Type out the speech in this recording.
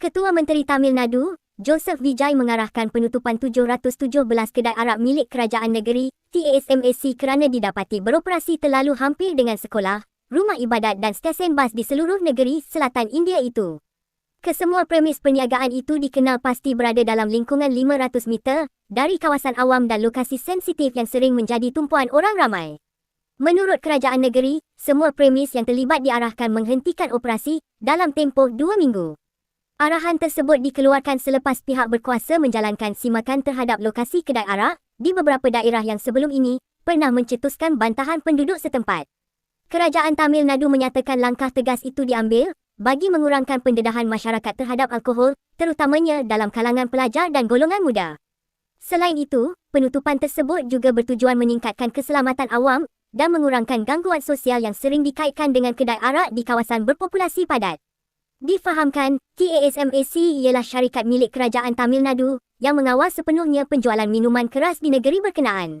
Ketua Menteri Tamil Nadu, Joseph Vijay mengarahkan penutupan 717 kedai arak milik kerajaan negeri, TASMAC kerana didapati beroperasi terlalu hampir dengan sekolah, rumah ibadat dan stesen bas di seluruh negeri selatan India itu. Kesemua premis perniagaan itu dikenal pasti berada dalam lingkungan 500 meter dari kawasan awam dan lokasi sensitif yang sering menjadi tumpuan orang ramai. Menurut kerajaan negeri, semua premis yang terlibat diarahkan menghentikan operasi dalam tempoh 2 minggu. Arahan tersebut dikeluarkan selepas pihak berkuasa menjalankan simakan terhadap lokasi kedai arak di beberapa daerah yang sebelum ini pernah mencetuskan bantahan penduduk setempat. Kerajaan Tamil Nadu menyatakan langkah tegas itu diambil bagi mengurangkan pendedahan masyarakat terhadap alkohol, terutamanya dalam kalangan pelajar dan golongan muda. Selain itu, penutupan tersebut juga bertujuan meningkatkan keselamatan awam dan mengurangkan gangguan sosial yang sering dikaitkan dengan kedai arak di kawasan berpopulasi padat. Difahamkan, TASMAC ialah syarikat milik kerajaan Tamil Nadu yang mengawal sepenuhnya penjualan minuman keras di negeri berkenaan.